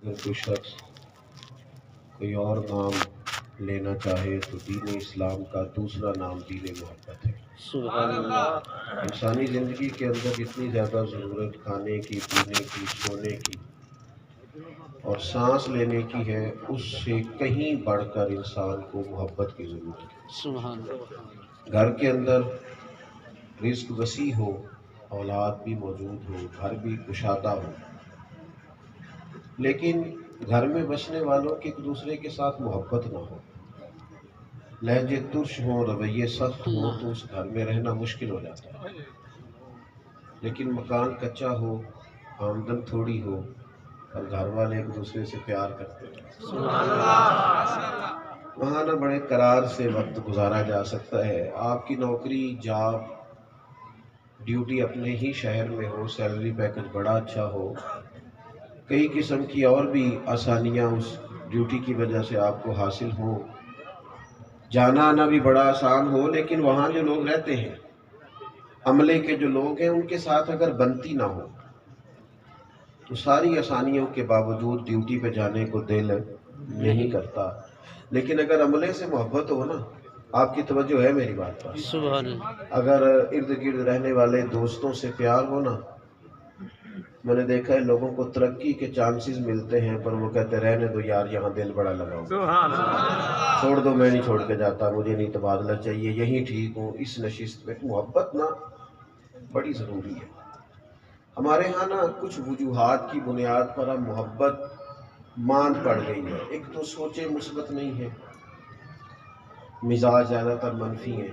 اگر کوئی شخص کوئی اور نام لینا چاہے تو دین اسلام کا دوسرا نام دین محبت ہے۔ سبحان اللہ۔ انسانی زندگی کے اندر اتنی زیادہ ضرورت کھانے کی، پینے کی، سونے کی اور سانس لینے کی ہے، اس سے کہیں بڑھ کر انسان کو محبت کی ضرورت ہے۔ سبحان اللہ۔ گھر کے اندر رزق وسیع ہو، اولاد بھی موجود ہو، گھر بھی کشادہ ہو، لیکن گھر میں بسنے والوں کی ایک دوسرے کے ساتھ محبت نہ ہو، لہجے ترش ہوں، رویے سخت ہوں، تو اس گھر میں رہنا مشکل ہو جاتا ہے۔ لیکن مکان کچا ہو، آمدن تھوڑی ہو اور گھر والے ایک دوسرے سے پیار کرتے ہیں، وہاں نہ بڑے قرار سے وقت گزارا جا سکتا ہے۔ آپ کی نوکری، جاب، ڈیوٹی اپنے ہی شہر میں ہو، سیلری پیکج بڑا اچھا ہو، کئی قسم کی اور بھی آسانیاں اس ڈیوٹی کی وجہ سے آپ کو حاصل ہوں، جانا آنا بھی بڑا آسان ہو، لیکن وہاں جو لوگ رہتے ہیں، عملے کے جو لوگ ہیں، ان کے ساتھ اگر بنتی نہ ہو تو ساری آسانیوں کے باوجود ڈیوٹی پہ جانے کو دل نہیں کرتا۔ لیکن اگر عملے سے محبت ہو نا، آپ کی توجہ ہے میری بات پر، سبحان اللہ۔ اگر ارد گرد رہنے والے دوستوں سے پیار ہو نا، میں نے دیکھا ہے لوگوں کو ترقی کے چانسز ملتے ہیں پر وہ کہتے رہنے دو یار، یہاں دل بڑا لگا ہوا، چھوڑ دو، میں نہیں چھوڑ کے جاتا، مجھے نہیں تبادلہ چاہیے، یہیں ٹھیک ہوں اس نشست میں۔ محبت نا بڑی ضروری ہے۔ ہمارے ہاں نا کچھ وجوہات کی بنیاد پر اب محبت مان پڑ گئی ہے۔ ایک تو سوچیں مثبت نہیں ہے، مزاج زیادہ تر منفی ہیں،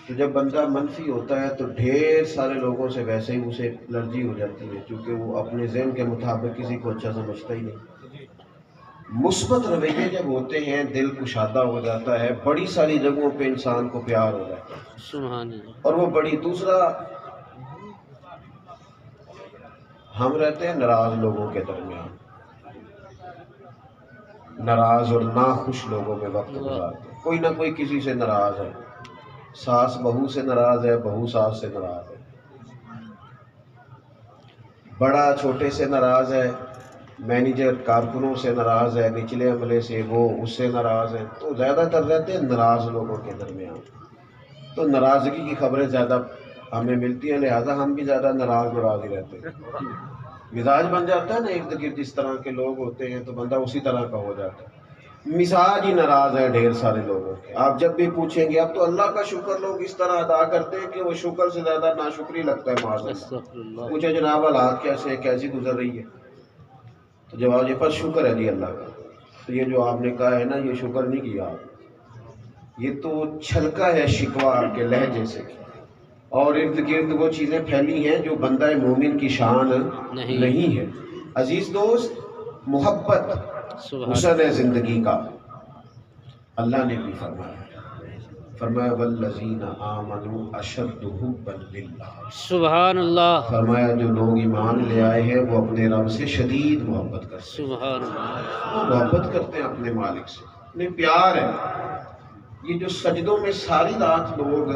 تو جب بندہ منفی ہوتا ہے تو ڈھیر سارے لوگوں سے ویسے ہی اسے الرجی ہو جاتی ہے، کیونکہ وہ اپنے ذہن کے مطابق کسی کو اچھا سمجھتا ہی نہیں۔ مثبت رویے جب ہوتے ہیں، دل کشادہ ہو جاتا ہے، بڑی ساری جگہوں پہ انسان کو پیار ہو جاتا ہے، سبحان اللہ۔ اور وہ بڑی دوسرا، ہم رہتے ہیں ناراض لوگوں کے درمیان، ناراض اور ناخوش لوگوں میں وقت گزارتے ہیں، کوئی نہ کوئی کسی سے ناراض ہے، ساس بہو سے ناراض ہے، بہو ساس سے ناراض ہے، بڑا چھوٹے سے ناراض ہے، مینیجر کارکنوں سے ناراض ہے، نچلے عملے سے وہ اس سے ناراض ہے، تو زیادہ تر رہتے ہیں ناراض لوگوں کے درمیان۔ تو ناراضگی کی خبریں زیادہ ہمیں ملتی ہیں، لہٰذا ہم بھی زیادہ ناراض ہی رہتے ہیں۔ مزاج بن جاتا ہے نا، ارد گرد اس طرح کے لوگ ہوتے ہیں تو بندہ اسی طرح کا ہو جاتا ہے۔ مزاج ہی ناراض ہے ڈھیر سارے لوگوں کے۔ آپ جب بھی پوچھیں گے، اب تو اللہ کا شکر لوگ اس طرح ادا کرتے ہیں کہ وہ شکر سے زیادہ ناشکری لگتا ہے، معاذ اللہ۔ استغفر اللہ۔ پوچھے جناب حالات کیسے، کیسی گزر رہی ہے، تو جواب یہ پر شکر ہے جی اللہ کا۔ تو یہ جو آپ نے کہا ہے نا، یہ شکر نہیں کیا آپ، یہ تو چھلکا ہے شکوہ کے لہجے سے، اور ارد گرد وہ چیزیں پھیلی ہیں جو بندہ مومن کی شان نہیں ہے۔ عزیز دوست، محبت حسن ہے زندگی کا۔ اللہ نے بھی فرمایا والذین آمنوا اشد حبا للہ، سبحان اللہ۔ فرمایا جو لوگ ایمان لے آئے ہیں وہ اپنے رب سے شدید محبت کرتے ہیں، سبحان اللہ۔ وہ محبت کرتے ہیں اپنے مالک سے، انہیں پیار ہے۔ یہ جو سجدوں میں ساری رات لوگ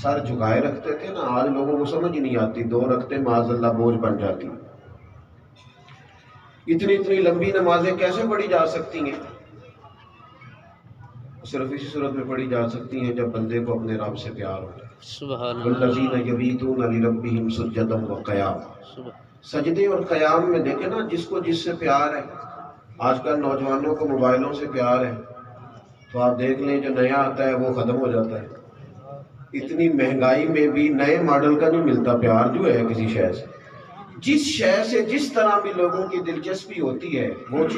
سر جھکائے رکھتے تھے نا، آج لوگوں کو سمجھ ہی نہیں آتی، 2 رکعتیں معاذ اللہ بوجھ بن جاتی۔ اتنی لمبی نمازیں کیسے پڑھی جا سکتی ہیں؟ صرف اسی صورت میں پڑھی جا سکتی ہیں جب بندے کو اپنے رب سے پیار ہو جائے۔ سبحان اللہ۔ والذین یبیتون لربہم سجدا وقیاما، سجدے اور قیام میں دیکھیں نا، جس کو جس سے پیار ہے۔ آج کل نوجوانوں کو موبائلوں سے پیار ہے، تو آپ دیکھ لیں جو نیا آتا ہے وہ ختم ہو جاتا ہے۔ اتنی مہنگائی میں بھی نئے ماڈل کا نہیں ملتا پیار جو ہے کسی شے سے۔ جس شے سے جس طرح بھی لوگوں کی دلچسپی ہوتی ہے وہ چیز